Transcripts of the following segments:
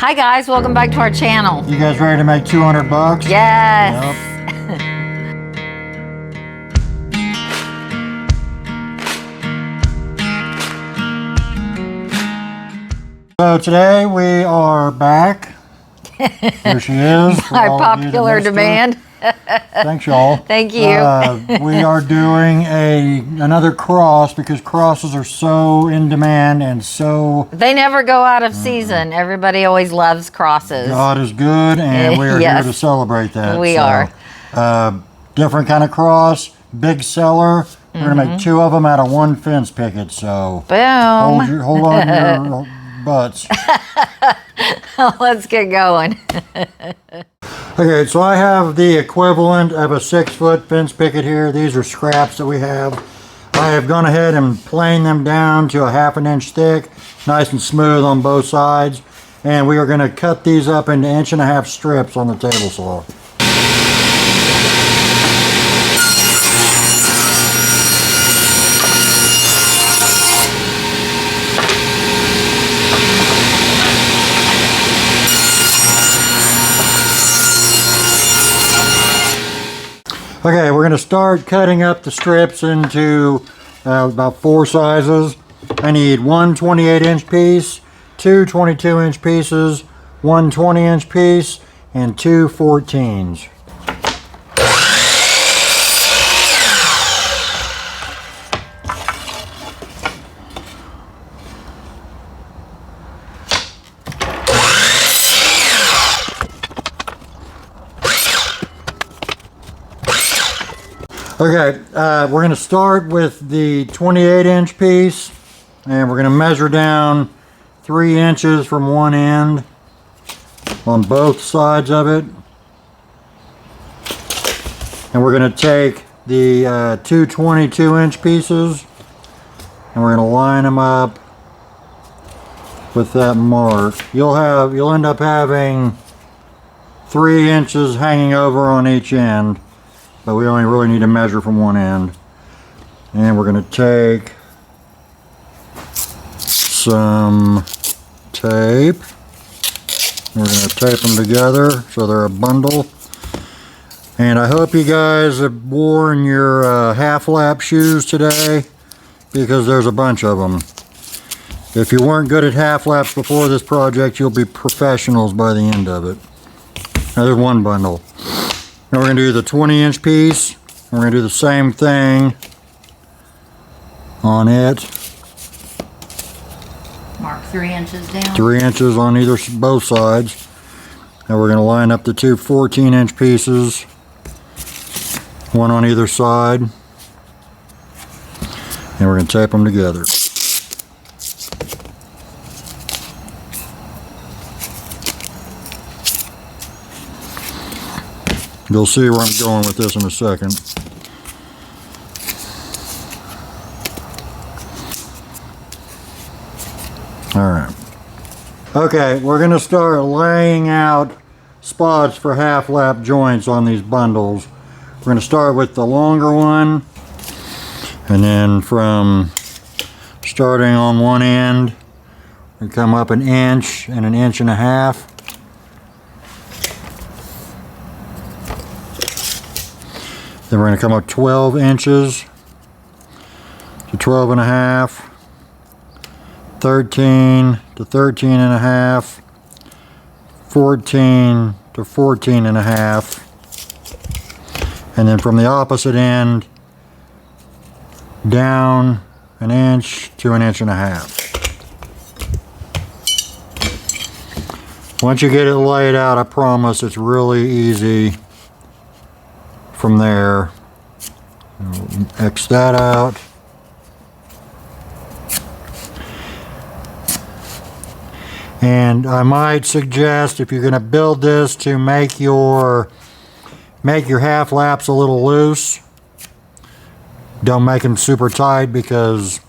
Hi guys, welcome back to our channel. You guys ready to make 200 bucks? Yes. Yep. So today we are back. Here she is. By popular demand. Thanks, y'all. Thank you. We are doing another cross because crosses are so in demand and so... They never go out of season. Everybody always loves crosses. God is good, and we are here to celebrate that. We are. Different kind of cross, big seller. We're going to make two of them out of one fence picket, so... Boom. Hold on to your butts. Let's get going. Okay, so I have the equivalent of a 6-foot fence picket here. These are scraps that we have. I have gone ahead and planed them down to a 1/2 inch thick, nice and smooth on both sides. And we are going to cut these up into 1.5 inch strips on the table saw. Okay, we're going to start cutting up the strips into about 4 sizes. I need one 28-inch piece, two 22-inch pieces, one 20-inch piece, and two 14s. Okay, we're going to start with the 28-inch piece, and we're going to measure down 3 inches from one end on both sides of it. And we're going to take the two 22-inch pieces, and we're going to line them up with that mark. You'll end up having 3 inches hanging over on each end. But we only really need to measure from one end. And we're going to take some tape. We're going to tape them together so they're a bundle. And I hope you guys have worn your half-lap shoes today, because there's a bunch of them. If you weren't good at half-laps before this project, you'll be professionals by the end of it. Now, there's one bundle. Now we're going to do the 20-inch piece. We're going to do the same thing on it. Mark 3 inches down. 3 inches on both sides. Now we're going to line up the two 14-inch pieces, one on either side, and we're going to tape them together. You'll see where I'm going with this in a second. Alright. Okay, we're going to start laying out spots for half-lap joints on these bundles. We're going to start with the longer one, and then from starting on one end, we come up 1 inch and 1.5 inches. Then we're going to come up 12 inches to 12.5, 13 to 13.5, 14 to 14.5, and then from the opposite end down 1 inch to 1.5 inches. Once you get it laid out, I promise it's really easy. From there, X that out. And I might suggest, if you're going to build this, to make your half laps a little loose. Don't make them super tight, because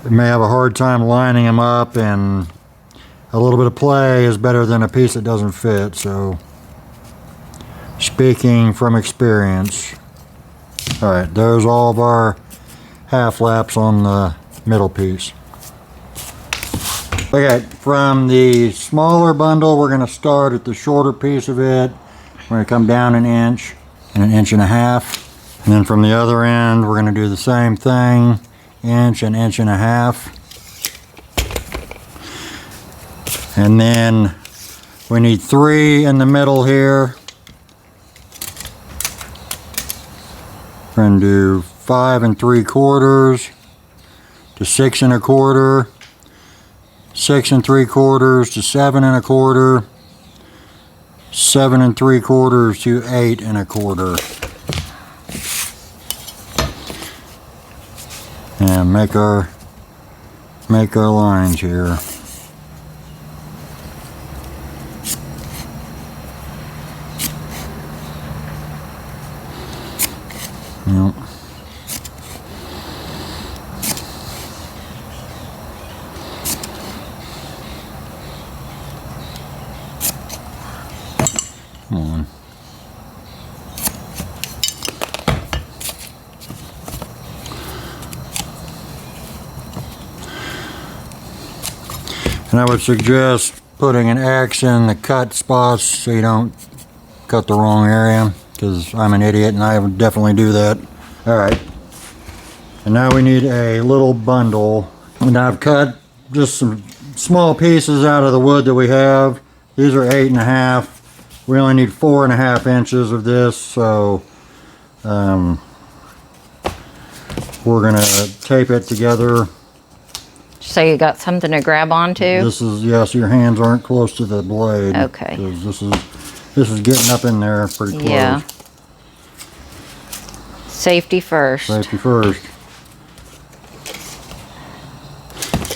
you may have a hard time lining them up, and a little bit of play is better than a piece that doesn't fit. So, speaking from experience. Alright, there's all of our half laps on the middle piece. Okay, from the smaller bundle, we're going to start at the shorter piece of it. We're going to come down an inch and an inch and a half. And then from the other end, we're going to do the same thing, inch and a half. And then we need 3 in the middle here. We're going to do 5 3/4 to 6 1/4, 6 3/4 to 7 1/4, 7 3/4 to 8 1/4. And make our lines here. Yep. Come on. And I would suggest putting an X in the cut spots so you don't cut the wrong area, because I'm an idiot and I would definitely do that. Alright, and now we need a little bundle. And I've cut just some small pieces out of the wood that we have. These are 8 1/2. We only need 4 1/2 inches of this, so we're gonna tape it together. So you got something to grab onto? This is, yes, your hands aren't close to the blade. Okay. 'Cause this is getting up in there pretty close. Yeah. Safety first. Safety first.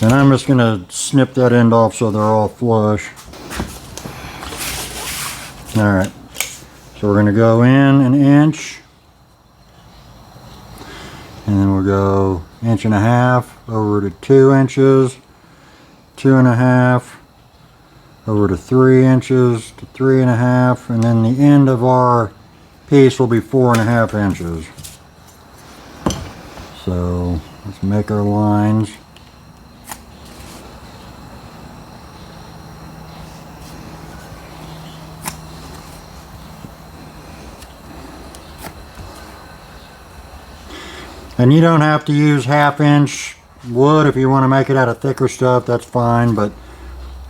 And I'm just gonna snip that end off so they're all flush. Alright. So we're gonna go in an inch. And then we'll go 1 1/2 over to 2 inches, 2 1/2 over to 3 inches to 3 1/2, and then the end of our piece will be 4 1/2 inches. So let's make our lines. And you don't have to use 1/2 inch wood if you want to make it out of thicker stuff, that's fine, but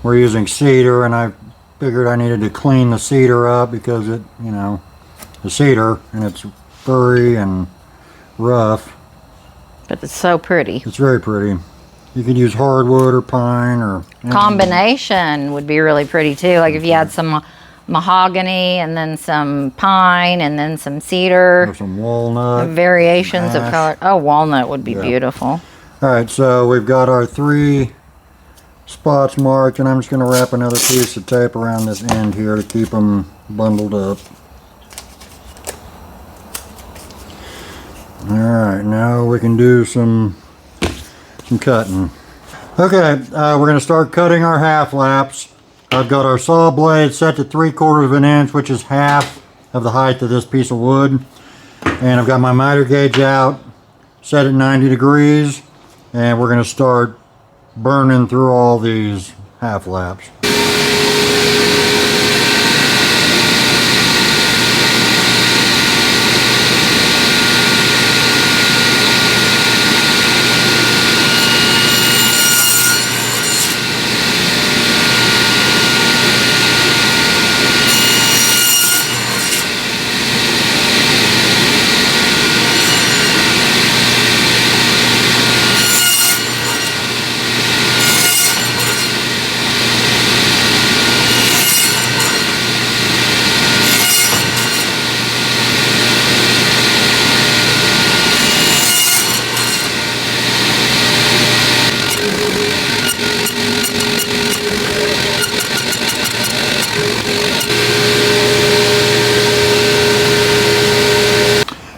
we're using cedar, and I figured I needed to clean the cedar up because it, you know, the cedar, and it's furry and rough. But it's so pretty. It's very pretty. You could use hardwood or pine or Combination would be really pretty too. Like if you had some mahogany and then some pine and then some cedar. or some walnut. Variations of ash. color. Oh, walnut would be Yeah. beautiful. Alright, so we've got our 3 spots marked, and I'm just going to wrap another piece of tape around this end here to keep them bundled up. Alright, now we can do some cutting. Okay, we're going to start cutting our half laps. I've got our saw blade set to 3/4 of an inch, which is half of the height of this piece of wood. And I've got my miter gauge out, set at 90 degrees, and we're going to start burning through all these half laps.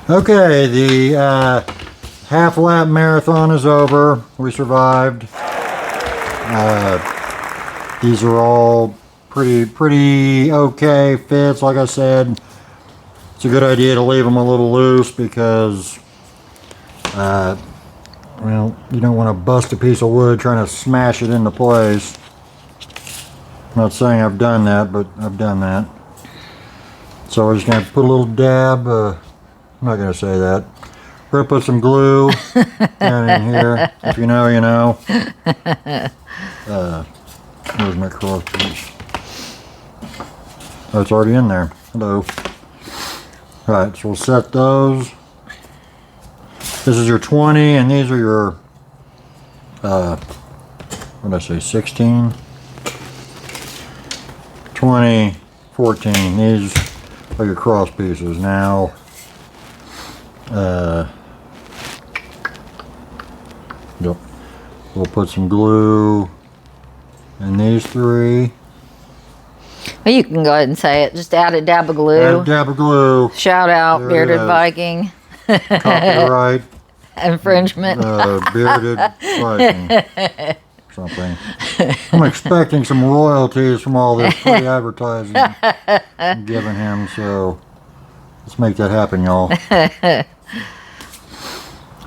Okay, the half lap marathon is over. We survived. These are all pretty okay fits. Like I said, it's a good idea to leave them a little loose because Well, you don't want to bust a piece of wood trying to smash it into place. I'm not saying I've done that, but I've done that. So we're just going to put a little dab, I'm not going to say that. We're going to put some glue down in here. If you know, you know. Where's my cross piece? Oh, it's already in there. Hello. Alright, so we'll set those. This is your 20, and these are your, what did I say, 16? 20, 14. These are your cross pieces. Now, yep. We'll put some glue in these 3. Well, you can go ahead and say it. Just add a dab of glue. Add a dab of glue. Shout out, There it Bearded is. Viking. Copyright. Infringement. Bearded Viking. Something. I'm expecting some royalties from all this free advertising I'm giving him, so let's make that happen, y'all.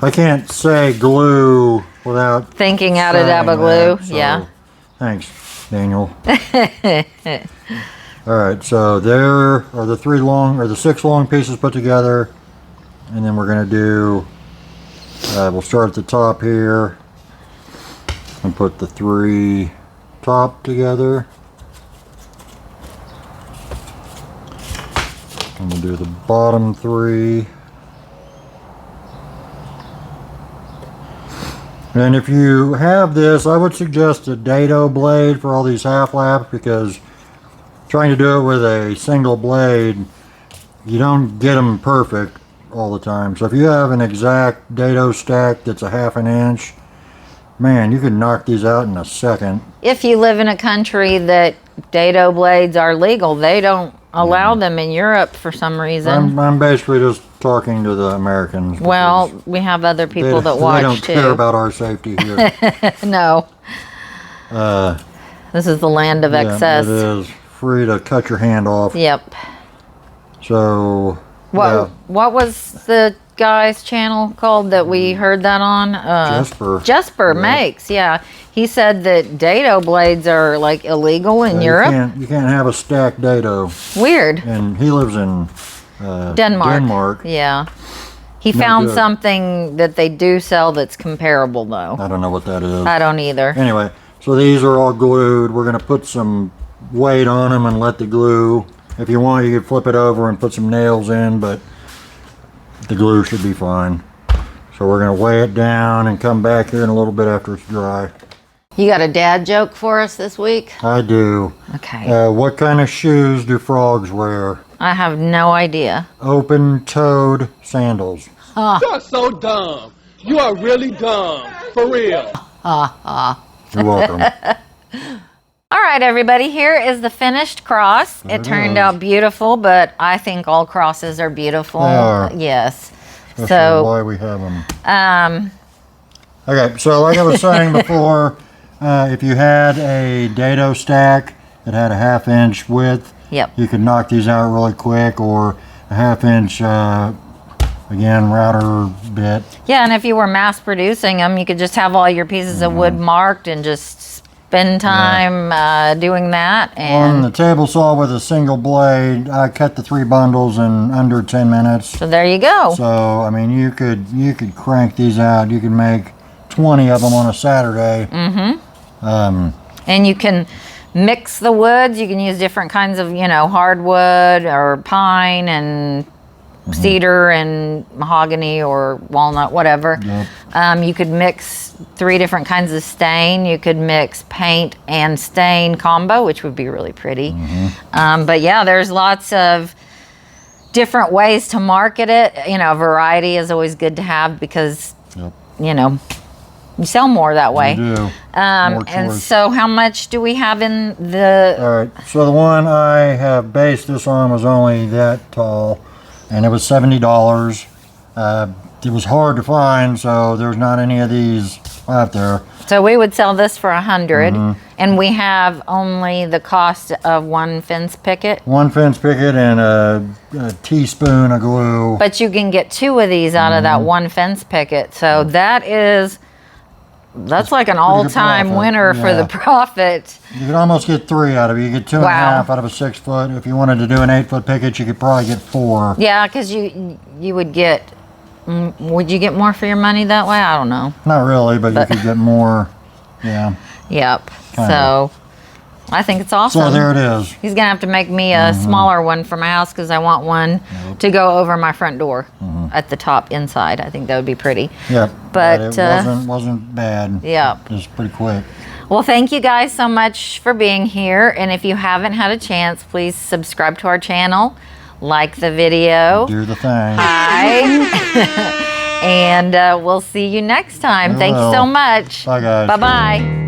I can't say glue without Thinking out a dab of saying glue. that, so Yeah. Thanks, Daniel. Alright, so there are the 6 long pieces put together, and then we're going to do, we'll start at the top here and put the 3 top together, and we'll do the bottom 3. And if you have this, I would suggest a dado blade for all these half laps, because trying to do it with a single blade, you don't get them perfect all the time. So if you have an exact dado stack that's a 1/2 inch, man, you can knock these out in a second. If you live in a country that dado blades are legal, they don't allow them in Europe for some reason. I'm basically just talking to the Americans. Well, we have other people that watch They don't too. care about our safety here. No. This is the land of excess. Yeah, it is. Free to cut your hand off. Yep. So, What was the guy's channel called that we heard that on? Jesper Yeah. makes, yeah. He said that dado blades are like illegal in Europe. You can't have a stacked dado. Weird. And he lives in Denmark. Yeah. He No found good. something that they do sell that's comparable though. I don't know what that is. I don't either. Anyway, so these are all glued. We're going to put some weight on them and let the glue, if you want, you can flip it over and put some nails in, but the glue should be fine. So we're going to weigh it down and come back here in a little bit after it's dry. You got a dad joke for us this week? I do. Okay. What kind of shoes do frogs wear? I have no idea. Open-toed sandals. You're so dumb. You are really dumb. For real. You're welcome. All right, everybody, here is the finished cross. It turned out beautiful, but I think all crosses are beautiful. They are. Yes. That's So, why we have them. Okay, so like I was saying before, if you had a dado stack that had a 1/2 inch width, yep. you could knock these out really quick, or a 1/2 inch, again, router bit. Yeah, and if you were mass producing them, you could just have all your pieces of wood marked and just spend time doing that. On And the table saw with a single blade, I cut the 3 bundles in under 10 minutes. so there you go. So, I mean, you could crank these out. You could make 20 of them on a Saturday. And you can mix the woods. You can use different kinds of, hardwood or pine and cedar and mahogany or walnut, whatever. Yep. You could mix 3 different kinds of stain. You could mix paint and stain combo, which would be really pretty. But yeah, there's lots of different ways to market it. Variety is always good to have because, Yep. you sell more that way. You do. More And choice. so how much do we have in the... All right, so the one I have based this on was only that tall, and it was $70. It was hard to find, so there's not any of these out there. So we would sell this for $100, and we have only the cost of one fence picket. One fence picket and a teaspoon of glue. But you can get 2 of these out of that one fence picket. So that's like an all-time profit, winner for the profit. You could almost get 3 out of it. You get 2.5 out of a 6 foot. If you wanted to do an 8 foot picket, you could probably get 4. Yeah, because you would get. Would you get more for your money that way? I don't know. Not really, but you could get more. Yeah. Yep. Kinda. So I think it's awesome. So there it is. He's gonna have to make me a smaller one for my house because I want one to go over my front door at the top inside. I think that would be pretty. Yep. But it wasn't bad. Yep. Just pretty quick. Well, thank you guys so much for being here. And if you haven't had a chance, please subscribe to our channel, like the video. Do the thing. And we'll see you next time. Thank you so much. Bye, guys. Bye-bye.